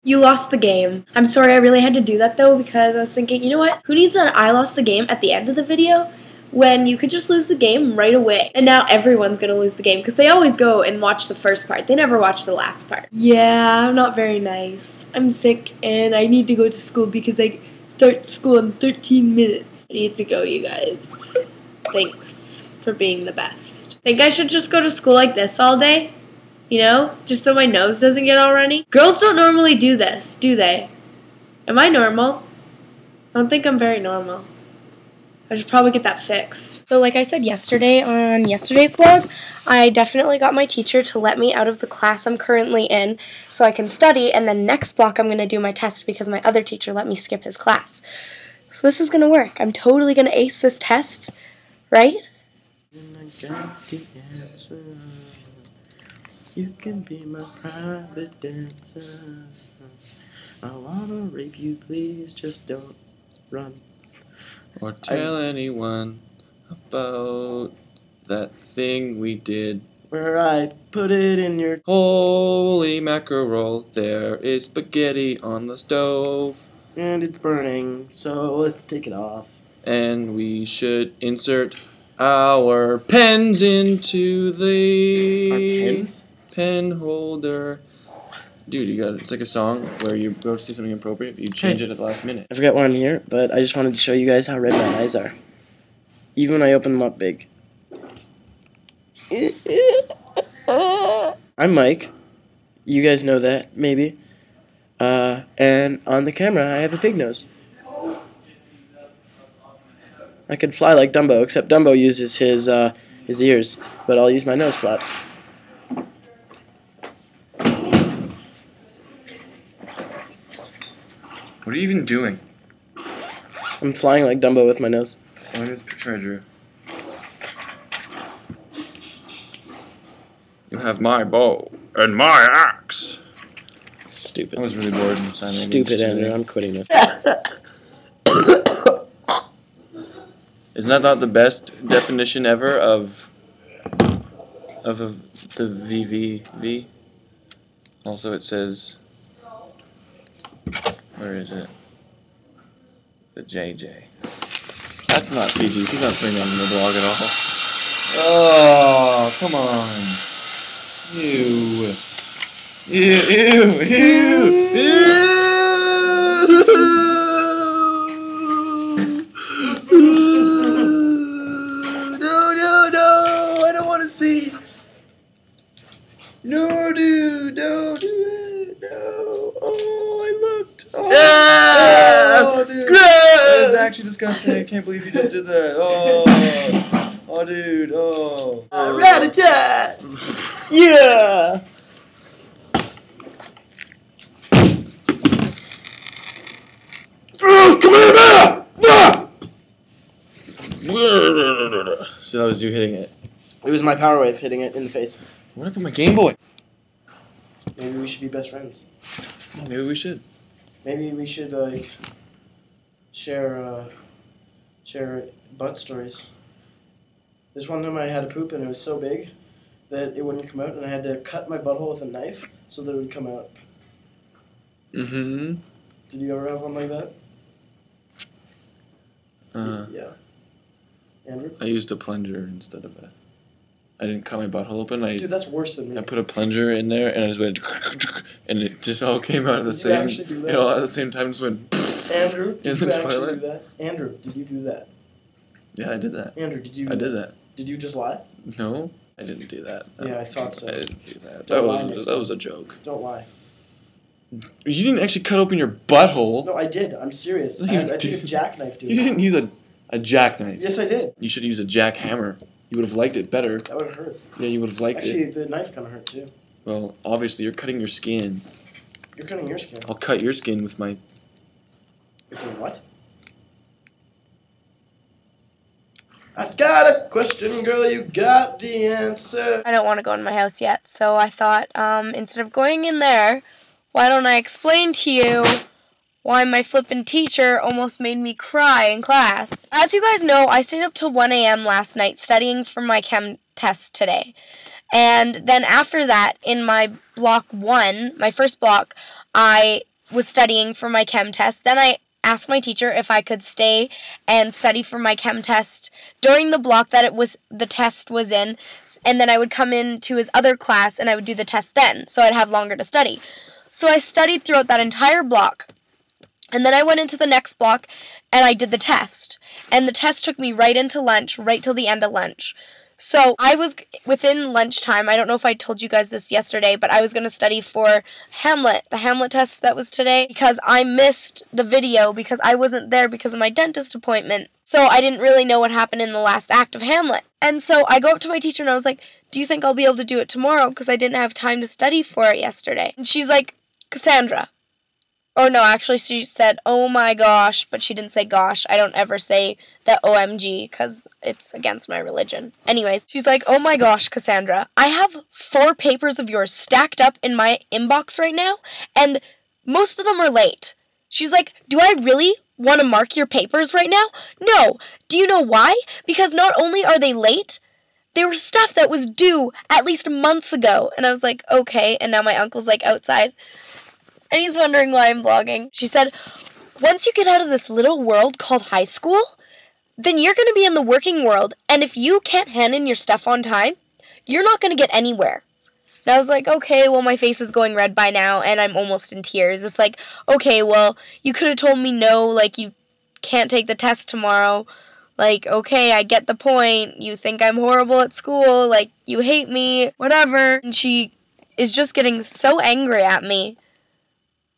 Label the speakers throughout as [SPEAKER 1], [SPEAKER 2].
[SPEAKER 1] You lost the game. I'm sorry, I really had to do that though because I was thinking, you know what? Who needs an I lost the game at the end of the video when you could just lose the game right away? And now everyone's gonna lose the game because they always go and watch the first part. They never watch the last part. Yeah, I'm not very nice. I'm sick and I need to go to school because I start school in 13 minutes. I need to go, you guys. Thanks for being the best. Think I should just go to school like this all day? You know, just so my nose doesn't get all runny. Girls don't normally do this, do they? Am I normal? I don't think I'm very normal. I should probably get that fixed. So like I said yesterday on yesterday's vlog, I definitely got my teacher to let me out of the class I'm currently in so I can study, and then next block I'm going to do my test because my other teacher let me skip his class. So this is going to work. I'm totally going to ace this test, right?
[SPEAKER 2] I got the answer. You can be my private dancer. I wanna rape you, please, just don't run.
[SPEAKER 3] Or tell anyone about that thing we did.
[SPEAKER 2] Where I put it in your...
[SPEAKER 3] Holy mackerel, there is spaghetti on the stove.
[SPEAKER 2] And it's burning, so let's take it off.
[SPEAKER 3] And we should insert our pens into the...
[SPEAKER 2] Our pens?
[SPEAKER 3] Pen holder. Dude, it's like a song where you go to say something appropriate, but you change it at the last minute.
[SPEAKER 2] I forgot why I'm here, but I just wanted to show you guys how red my eyes are. Even when I open them up big. I'm Mike. You guys know that, maybe. And on the camera, I have a pig nose. I could fly like Dumbo, except Dumbo uses his ears, but I'll use my nose flaps.
[SPEAKER 3] What are you even doing?
[SPEAKER 2] I'm flying like Dumbo with my nose.
[SPEAKER 3] What is the treasure? You have my bow and my axe.
[SPEAKER 2] Stupid.
[SPEAKER 3] I was really bored.
[SPEAKER 2] Stupid, Andrew. I'm quitting this.
[SPEAKER 3] Isn't that not the best definition ever of the VVV? Also, it says, where is it? The JJ. That's not PG. She's not putting that in the blog at all. Oh, come on. Ew. Ew, ew, ew, ew. No, I don't want to see. No, dude, don't do it. No. Oh, I looked. Oh, dude.
[SPEAKER 2] Gross.
[SPEAKER 3] That is actually disgusting. I can't believe you just did that. Oh, dude. Oh.
[SPEAKER 2] Rat-a-tat. Yeah.
[SPEAKER 3] Oh, come here now! So that was you hitting it.
[SPEAKER 2] It was my power wave hitting it in the face.
[SPEAKER 3] Where'd I put my Game Boy?
[SPEAKER 2] Maybe we should be best friends.
[SPEAKER 3] Maybe we should.
[SPEAKER 2] Maybe we should like share butt stories. This one time I had a poop and it was so big that it wouldn't come out, and I had to cut my butthole with a knife so that it would come out.
[SPEAKER 3] Mm-hmm.
[SPEAKER 2] Did you ever have one like that? Yeah. Andrew?
[SPEAKER 3] I used a plunger instead of a... I didn't cut my butthole open.
[SPEAKER 2] Dude, that's worse than me.
[SPEAKER 3] I put a plunger in there and I just went... And it just all came out at the
[SPEAKER 2] Did you
[SPEAKER 3] same...
[SPEAKER 2] actually do that?
[SPEAKER 3] It all at the same time just went...
[SPEAKER 2] Andrew,
[SPEAKER 3] in
[SPEAKER 2] did
[SPEAKER 3] the
[SPEAKER 2] you actually
[SPEAKER 3] toilet.
[SPEAKER 2] do that? Andrew, did you do that?
[SPEAKER 3] Yeah, I did that.
[SPEAKER 2] Andrew, did you...
[SPEAKER 3] I did that.
[SPEAKER 2] Did you just lie?
[SPEAKER 3] No, I didn't do that.
[SPEAKER 2] Yeah, I thought so.
[SPEAKER 3] I didn't do that.
[SPEAKER 2] Don't lie next
[SPEAKER 3] That
[SPEAKER 2] time.
[SPEAKER 3] was a joke.
[SPEAKER 2] Don't lie.
[SPEAKER 3] You didn't actually cut open your butthole.
[SPEAKER 2] No, I did. I'm serious.
[SPEAKER 3] No,
[SPEAKER 2] I
[SPEAKER 3] you
[SPEAKER 2] took a
[SPEAKER 3] didn't.
[SPEAKER 2] jackknife to it.
[SPEAKER 3] You didn't use a jackknife.
[SPEAKER 2] Yes, I did.
[SPEAKER 3] You should use a jackhammer. You would have liked it better.
[SPEAKER 2] That would have hurt.
[SPEAKER 3] Yeah, you would have liked
[SPEAKER 2] Actually,
[SPEAKER 3] it.
[SPEAKER 2] the knife kind of hurt too.
[SPEAKER 3] Well, obviously, you're cutting your skin.
[SPEAKER 2] You're cutting your skin.
[SPEAKER 3] I'll cut your skin with my...
[SPEAKER 2] With your what? I've got a question, girl, you got the answer.
[SPEAKER 1] I don't want to go in my house yet, so I thought, instead of going in there, why don't I explain to you why my flippin' teacher almost made me cry in class. As you guys know, I stayed up till 1 a.m. last night studying for my chem test today. And then after that, in my block 1, my first block, I was studying for my chem test. Then I asked my teacher if I could stay and study for my chem test during the block that the test was in, and then I would come into his other class and I would do the test then, so I'd have longer to study. So I studied throughout that entire block, and then I went into the next block and I did the test. And the test took me right into lunch, right till the end of lunch. So I was within lunchtime. I don't know if I told you guys this yesterday, but I was going to study for Hamlet, the Hamlet test that was today, because I missed the video because I wasn't there because of my dentist appointment. So I didn't really know what happened in the last act of Hamlet. And so I go up to my teacher and I was like, do you think I'll be able to do it tomorrow? Because I didn't have time to study for it yesterday. And she's like, Cassandra. Oh, no, actually, she said, oh my gosh, but she didn't say gosh. I don't ever say that OMG because it's against my religion. Anyways, she's like, oh my gosh, Cassandra, I have 4 papers of yours stacked up in my inbox right now, and most of them are late. She's like, do I really want to mark your papers right now? No. Do you know why? Because not only are they late, they were stuff that was due at least months ago. And I was like, okay, and now my uncle's like outside. And he's wondering why I'm vlogging. She said, once you get out of this little world called high school, then you're going to be in the working world. And if you can't hand in your stuff on time, you're not going to get anywhere. And I was like, okay, well, my face is going red by now, and I'm almost in tears. It's like, okay, well, you could have told me no, like, you can't take the test tomorrow. Like, okay, I get the point. You think I'm horrible at school. Like, you hate me, whatever. And she is just getting so angry at me.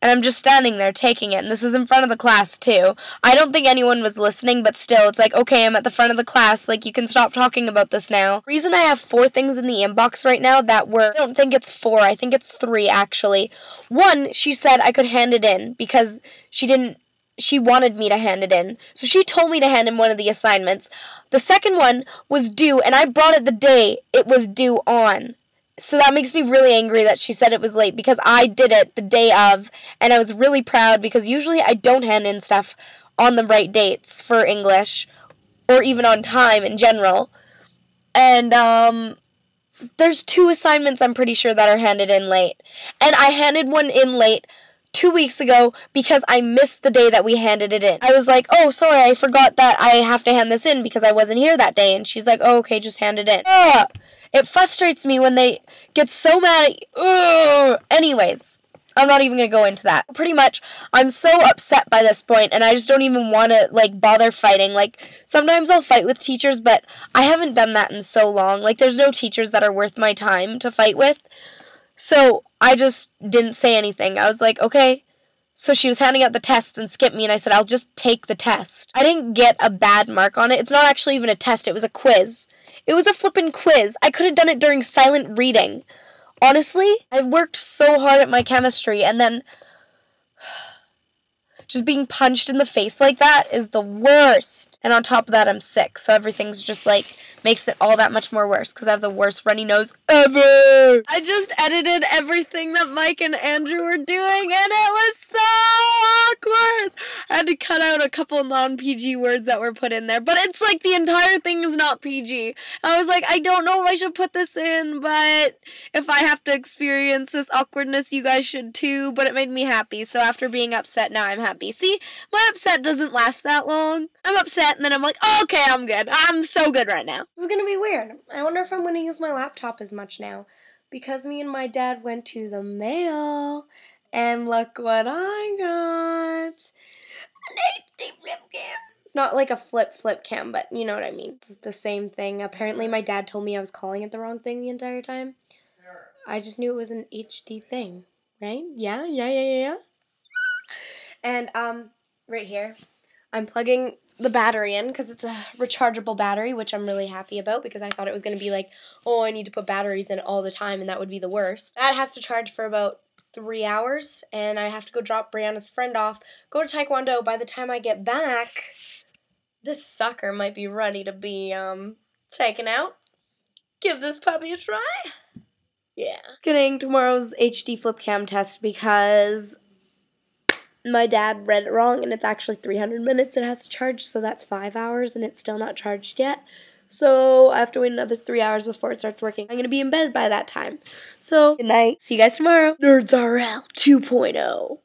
[SPEAKER 1] And I'm just standing there taking it. And this is in front of the class, too. I don't think anyone was listening, but still, it's like, okay, I'm at the front of the class. Like, you can stop talking about this now. The reason I have 4 things in the inbox right now that were, I don't think it's 4. I think it's 3, actually. 1, she said I could hand it in because she wanted me to hand it in. So she told me to hand in one of the assignments. The second one was due, and I brought it the day it was due on. So that makes me really angry that she said it was late because I did it the day of, and I was really proud because usually I don't hand in stuff on the right dates for English or even on time in general. And there's 2 assignments I'm pretty sure that are handed in late. And I handed one in late 2 weeks ago because I missed the day that we handed it in. I was like, oh, sorry, I forgot that I have to hand this in because I wasn't here that day. And she's like, oh, okay, just hand it in. It frustrates me when they get so mad at you. Anyways, I'm not even going to go into that. Pretty much, I'm so upset by this point, and I just don't even want to, like, bother fighting. Like, sometimes I'll fight with teachers, but I haven't done that in so long. Like, there's no teachers that are worth my time to fight with. So I just didn't say anything. I was like, okay. So she was handing out the test and skipped me, and I said, I'll just take the test. I didn't get a bad mark on it. It's not actually even a test. It was a quiz. It was a flippin' quiz. I could have done it during silent reading. Honestly, I've worked so hard at my chemistry, and then just being punched in the face like that is the worst. And on top of that, I'm sick, so everything's just like, makes it all that much more worse, because I have the worst runny nose ever. I just edited everything that Mike and Andrew were doing, and it was so awkward. I had to cut out a couple non-PG words that were put in there, but it's like the entire thing is not PG. I was like, I don't know if I should put this in, but if I have to experience this awkwardness, you guys should too, but it made me happy, so after being upset, now I'm happy. See, my upset doesn't last that long. I'm upset, and then I'm like, oh, okay, I'm good. I'm so good right now. This is gonna be weird. I wonder if I'm gonna use my laptop as much now, because me and my dad went to the mail, and look what I got. An HD flip cam. It's not like a flip cam, but you know what I mean. It's the same thing. Apparently my dad told me I was calling it the wrong thing the entire time. I just knew it was an HD thing, right? Yeah. And, right here, I'm plugging the battery in because it's a rechargeable battery, which I'm really happy about because I thought it was going to be like, oh, I need to put batteries in all the time, and that would be the worst. That has to charge for about 3 hours, and I have to go drop Brianna's friend off, go to Taekwondo. By the time I get back, this sucker might be ready to be, taken out. Give this puppy a try. Yeah. Getting tomorrow's HD flip cam test because my dad read it wrong, and it's actually 300 minutes it has to charge, so that's 5 hours, and it's still not charged yet. So I have to wait another 3 hours before it starts working. I'm going to be in bed by that time. So, good night. See you guys tomorrow. Nerds RL 2.0.